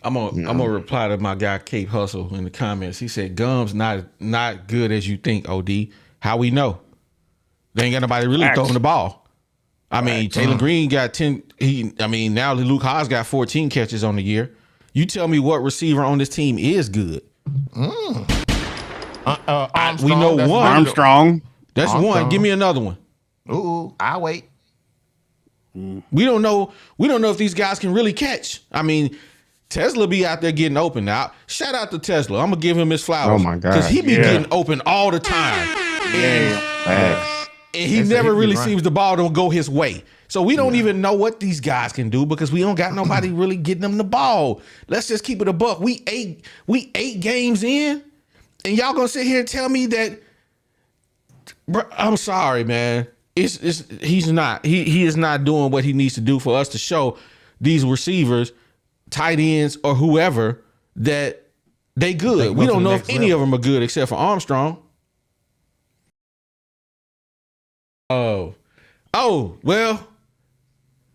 I'm gonna reply to my guy Cape Hustle in the comments. He said Gum's not good as you think. Od, how we know? They ain't got nobody really throwing the ball. I mean, Taylor Green got 10. Now Luke Haas got 14 catches on the year. You tell me what receiver on this team is good. We know one. Armstrong. That's one. Give me another one. Ooh, I'll wait. We don't know if these guys can really catch. I mean, Tesla be out there getting open now. Shout out to Tesla. I'm gonna give him his flowers. Oh my God. Because he be getting open all the time. And he never really seems the ball don't go his way. So we don't even know what these guys can do because we don't got nobody really getting them the ball. Let's just keep it a buck. We eight games in, and y'all gonna sit here and tell me that, bro, I'm sorry, man. He's not. He is not doing what he needs to do for us to show these receivers, tight ends, or whoever that they good. We don't know if any of them are good except for Armstrong. Oh, well,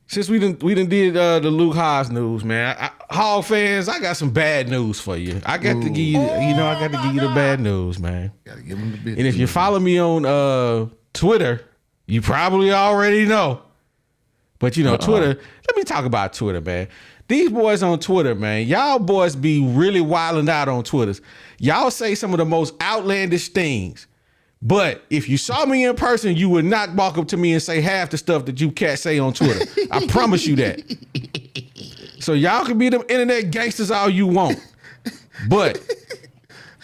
since we done did the Luke Haas news, man. Hall fans, I got some bad news for you. I got to give you, I got to give you the bad news, man. Gotta give them the business. And if you follow me on Twitter, you probably already know. But Twitter, let me talk about Twitter, man. These boys on Twitter, man, y'all boys be really wilding out on Twitter. Y'all say some of the most outlandish things. But if you saw me in person, you would not walk up to me and say half the stuff that you cats say on Twitter. I promise you that. So y'all can be them internet gangsters all you want. But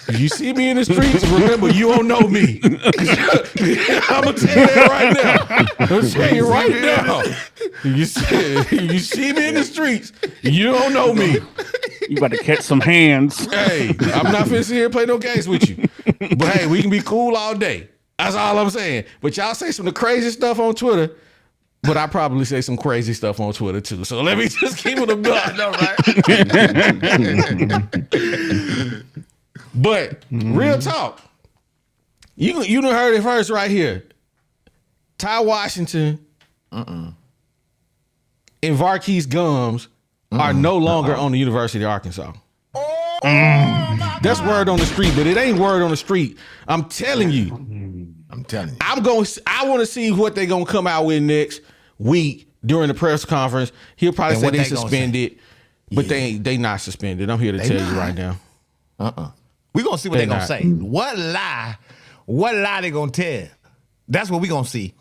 if you see me in the streets, remember, you don't know me. I'm going to tell you that right now. I'm going to tell you right now. You see me in the streets, you don't know me. You about to catch some hands. Hey, I'm not finna sit here and play no games with you. But hey, we can be cool all day. That's all I'm saying. But y'all say some of the crazy stuff on Twitter, but I probably say some crazy stuff on Twitter too. So let me just keep it a buck. Right? But real talk, you done heard it first right here. Ty Washington and Var'Keyes Gums are no longer on the University of Arkansas. That's word on the street, but it ain't word on the street. I'm telling you. I want to see what they're gonna come out with next week during the press conference. He'll probably say they suspended, but they not suspended. I'm here to tell you right now. We're gonna see what they're gonna say. What lie they gonna tell? That's what we're gonna see.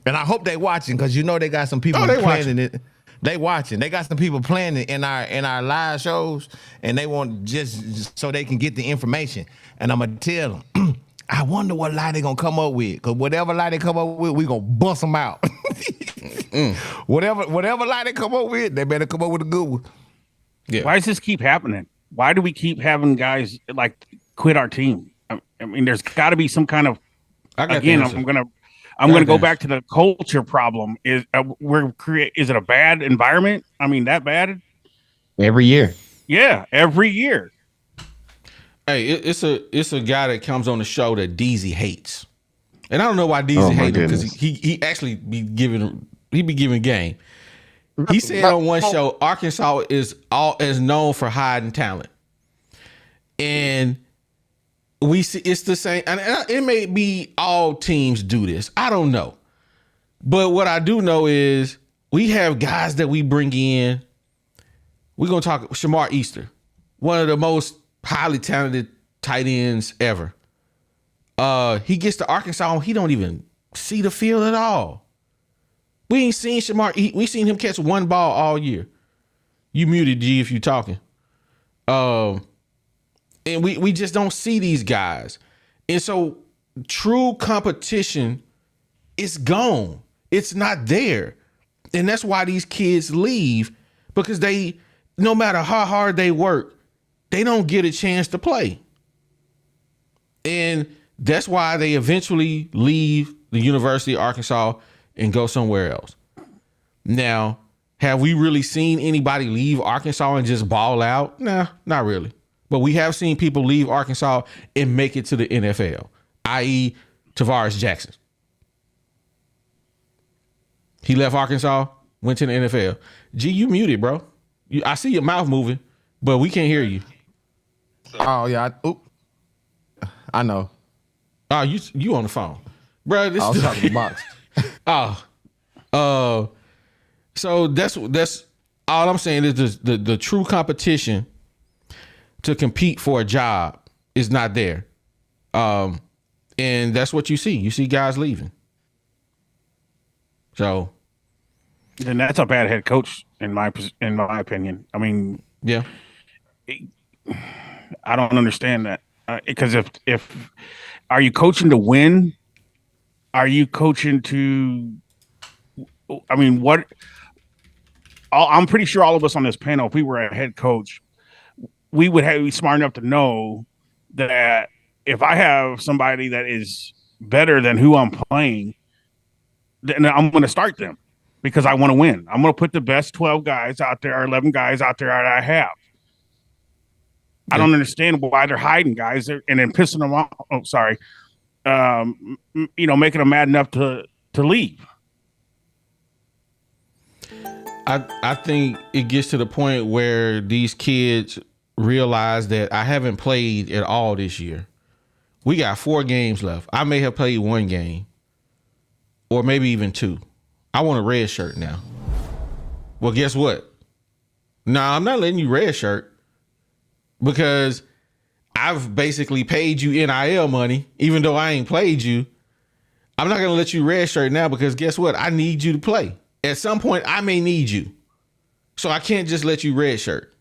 And I hope they watching, because they got some people planning it. They watching. They got some people planning in our live shows, and they want just so they can get the information. And I'm gonna tell them, I wonder what lie they gonna come up with, because whatever lie they come up with, we gonna bust them out. Whatever lie they come up with, they better come up with a good one. Yeah. Why does this keep happening? Why do we keep having guys like quit our team? I mean, there's got to be some kind of. Again, I'm gonna go back to the culture problem. Is it a bad environment? I mean, that bad? Every year. Yeah, every year. Hey, it's a guy that comes on the show that DZ hates, and I don't know why DZ hates him, because he actually be giving game. He said on one show, Arkansas is known for hiding talent, and we see it's the same. And it may be all teams do this. I don't know, but what I do know is we have guys that we bring in. We're gonna talk Shamar Easter, one of the most highly talented tight ends ever. He gets to Arkansas and he don't even see the field at all. We ain't seen Shamar. We seen him catch one ball all year. You muted, G, if you talking. And we just don't see these guys. And so true competition is gone. It's not there. And that's why these kids leave, because no matter how hard they work, they don't get a chance to play. And that's why they eventually leave the University of Arkansas and go somewhere else. Now, have we really seen anybody leave Arkansas and just ball out? Nah, not really. But we have seen people leave Arkansas and make it to the NFL, i.e. Tavares Jackson. He left Arkansas, went to the NFL. G, you muted, bro. I see your mouth moving. but we can't hear you. Oh yeah, I know. Oh, you on the phone, bro? This I was talking to the box. So that's all I'm saying is the true competition to compete for a job is not there, and that's what you see. You see guys leaving. So then that's a bad head coach in my opinion. I mean, yeah, I don't understand that because if are you coaching to win? Are you coaching to? I mean, what? I'm pretty sure all of us on this panel, if we were a head coach, we would be smart enough to know that if I have somebody that is better than who I'm playing, then I'm going to start them because I want to win. I'm going to put the best 12 guys out there, or 11 guys out there that I have. I don't understand why they're hiding guys and then pissing them off. Oh, sorry. Making them mad enough to leave. I think it gets to the point where these kids realize that I haven't played at all this year. We got 4 games left. I may have played 1 game or maybe even 2. I want a red shirt now. Well, guess what? No, I'm not letting you red shirt because I've basically paid you NIL money, even though I ain't played you. I'm not going to let you red shirt now because guess what? I need you to play. At some point, I may need you. So I can't just let you red shirt.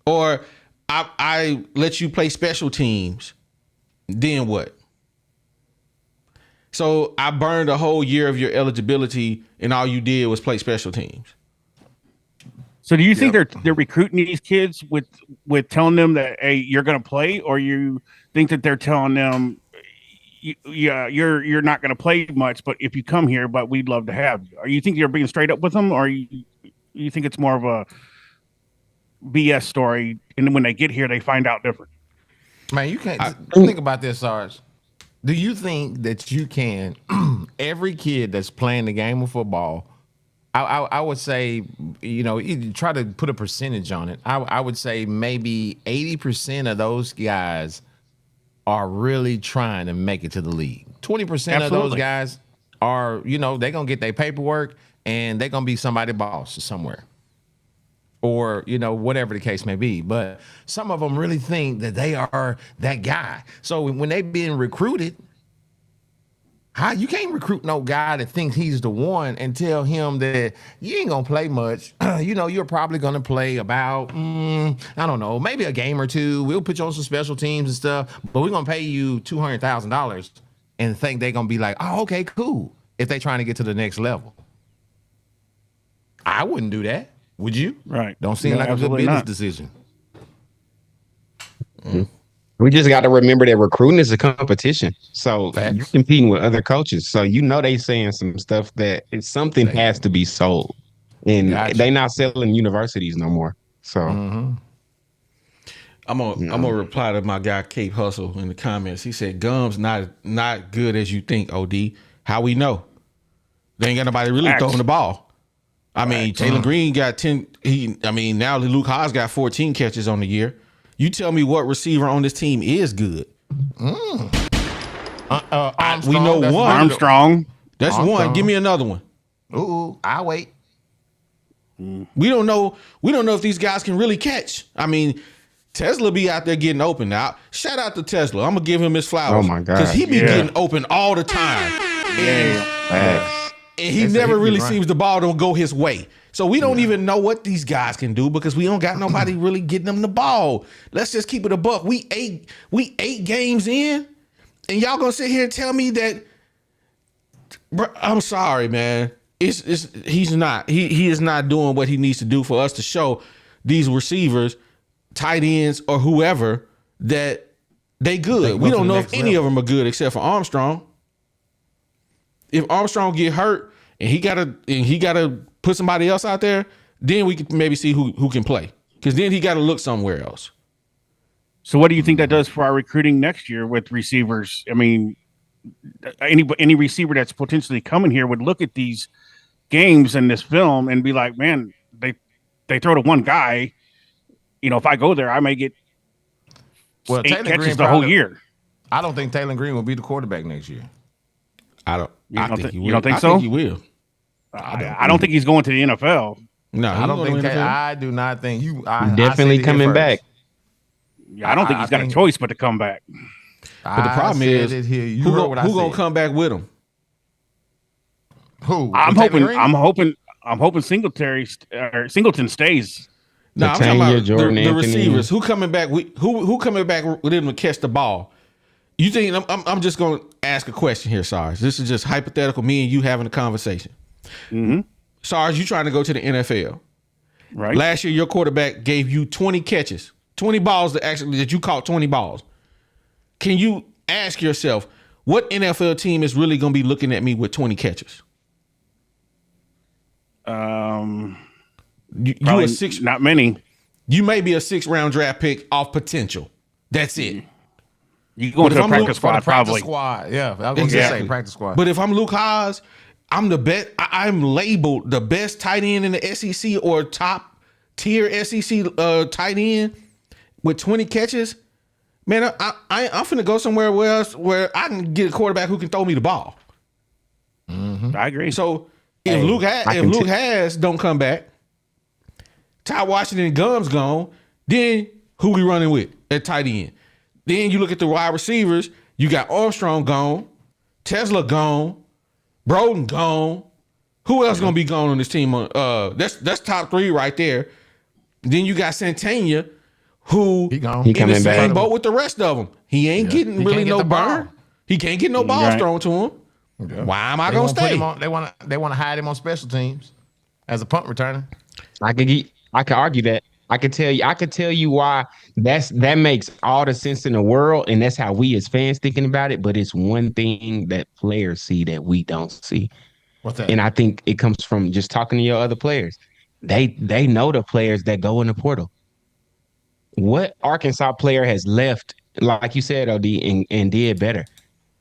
Or I let you play special teams. Then what? So I burned a whole year of your eligibility and all you did was play special teams. So do you think they're recruiting these kids with telling them that, hey, you're going to play, or you think that they're telling them, yeah, you're not going to play much, but if you come here, but we'd love to have you? Or you think you're being straight up with them, or you think it's more of a BS story, and then when they get here, they find out different? Man, you can't think about this, Sarge. Do you think that you can, every kid that's playing the game of football, I would say, try to put a percentage on it. I would say maybe 80% of those guys are really trying to make it to the league. 20% of those guys are, they're going to get their paperwork and they're going to be somebody's boss somewhere. Or, whatever the case may be. But some of them really think that they are that guy. So when they being recruited, you can't recruit no guy that thinks he's the one and tell him that you ain't going to play much. You're probably going to play about, I don't know, maybe a game or 2. We'll put you on some special teams and stuff, but we're going to pay you $200,000 and think they're going to be like, oh, okay, cool, if they're trying to get to the next level. I wouldn't do that. Would you? Right. Don't seem like a good business decision. Mm-hmm. We just got to remember that recruiting is a competition. So you're competing with other coaches. So they saying some stuff that something has to be sold. And they not selling universities no more. So I'm gonna reply to my guy Cape Hustle in the comments. He said Gum's not good as you think, OD. How we know? They ain't got nobody really throwing the ball. I mean, Taylor Green got 10. Now Luke Haas got 14 catches on the year. You tell me what receiver on this team is good. We know one. Armstrong. That's one. Give me another one. Ooh, I'll wait. We don't know if these guys can really catch. I mean, Tesla be out there getting open now. Shout out to Tesla. I'm gonna give him his flowers. Oh my God. Because he be getting open all the time. And he never really seems the ball don't go his way. So we don't even know what these guys can do because we don't got nobody really getting them the ball. Let's just keep it a buck. We eight games in, and y'all gonna sit here and tell me that, bro, I'm sorry, man. He's not. He is not doing what he needs to do for us to show these receivers, tight ends, or whoever that they good. We don't know if any of them are good except for Armstrong. If Armstrong get hurt and he gotta put somebody else out there, then we can maybe see who can play. Because then he got to look somewhere else. So what do you think that does for our recruiting next year with receivers? I mean, any receiver that's potentially coming here would look at these games and this film and be like, man, they throw to one guy if I go there, I may get 8 catches the whole year. I don't think Taylor Green will be the quarterback next year. I don't. You don't think so? I think he will. I don't think he's going to the NFL. No, I don't think. I do not think you. Definitely coming back. Yeah, I don't think he's got a choice but to come back. But the problem is, who gonna come back with him? Who? I'm hoping Singleton stays. No, I'm talking about the receivers. Who coming back? Who coming back with him to catch the ball? You think I'm just going to ask a question here, Sarge? This is just hypothetical. Me and you having a conversation. Mm-hmm. Sarge, you trying to go to the NFL? Right. Last year, your quarterback gave you 20 catches, 20 balls that you caught 20 balls. Can you ask yourself what NFL team is really going to be looking at me with 20 catches? You a six? Not many. You may be a 6th-round draft pick off potential. That's it. You going to the practice squad, probably. Yeah, I was going to say practice squad. But if I'm Luke Haas, I'm the best. I'm labeled the best tight end in the SEC or top tier SEC tight end with 20 catches. Man, I'm finna go somewhere where I can get a quarterback who can throw me the ball. Mm-hmm. I agree. So if Luke Haas don't come back, Ty Washington and Gum's gone, then who we running with at tight end? Then you look at the wide receivers, you got Armstrong gone, Tesla gone, Broden gone. Who else gonna be gone on this team? That's top 3 right there. Then you got Santana, who he in the same boat with the rest of them. He ain't getting really no burn. He can't get no balls thrown to him. Yeah. Why am I gonna stay? They want to hide him on special teams as a punt returner. I can argue that. I could tell you why that makes all the sense in the world, and that's how we as fans thinking about it. But it's one thing that players see that we don't see. What's that? And I think it comes from just talking to your other players. They know the players that go in the portal. What Arkansas player has left, like you said, OD, and did better?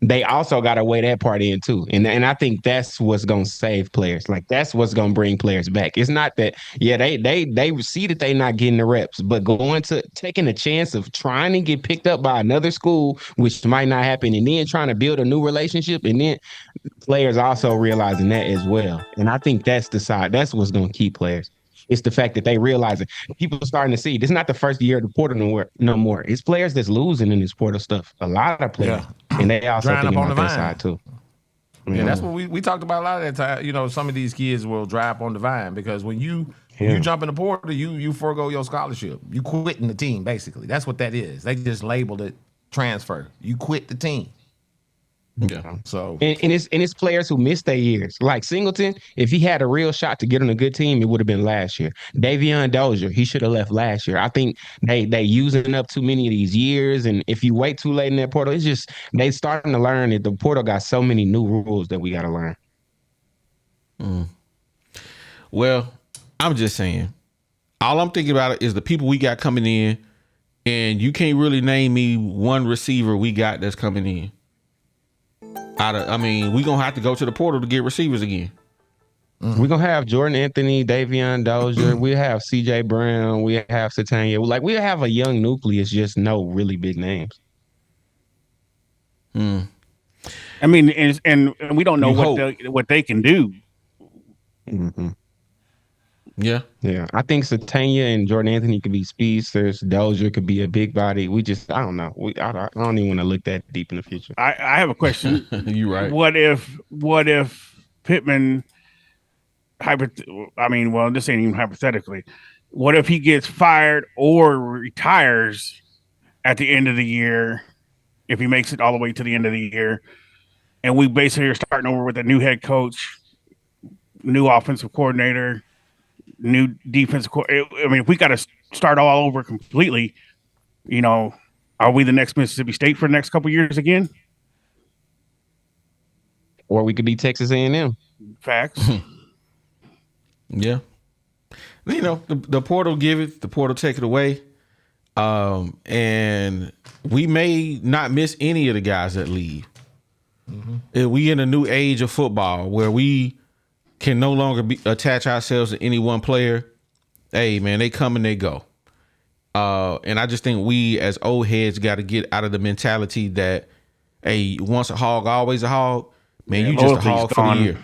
They also got to weigh that part in too. And I think that's what's going to save players. Like, that's what's going to bring players back. It's not that, they see that they not getting the reps, but taking a chance of trying to get picked up by another school, which might not happen, and then trying to build a new relationship, and then players also realizing that as well. And I think that's that's what's going to keep players. It's the fact that they realize it. People are starting to see this is not the first year of the portal no more. It's players that's losing in this portal stuff. A lot of players. Yeah. And they also thinking about that side too. Yeah, that's what we talked about a lot of that time. Some of these kids will dry up on the vine because when you jump in the portal, you forego your scholarship. You quitting the team, basically. That's what that is. They just labeled it transfer. You quit the team. Yeah. So and it's players who missed their years. Like Singleton, if he had a real shot to get on a good team, it would have been last year. Davion Dozier, he should have left last year. I think they using up too many of these years, and if you wait too late in that portal, it's just they starting to learn that the portal got so many new rules that we got to learn. Well, I'm just saying, all I'm thinking about is the people we got coming in, and you can't really name me one receiver we got that's coming in. We're going to have to go to the portal to get receivers again. We're going to have Jordan Anthony, Davion Dozier. We have CJ Brown. We have Satania. We have a young nucleus, just no really big names. I mean, and we don't know what they can do. Mm-hmm. Yeah. I think Satania and Jordan Anthony could be speedsters. Dozier could be a big body. I don't know. I don't even want to look that deep in the future. I have a question. You're right. What if Pittman, this ain't even hypothetically. What if he gets fired or retires at the end of the year, if he makes it all the way to the end of the year, and we basically are starting over with a new head coach, new offensive coordinator, new defensive if we got to start all over completely, are we the next Mississippi State for the next couple of years again? Or we could be Texas A&M. Facts. Yeah. The portal give it, the portal take it away. And we may not miss any of the guys that leave. Mm-hmm. We in a new age of football where we can no longer attach ourselves to any one player. Hey, man, they come and they go. And I just think we as old heads got to get out of the mentality that, hey, once a hog, always a hog. Man, you just a hog for the year.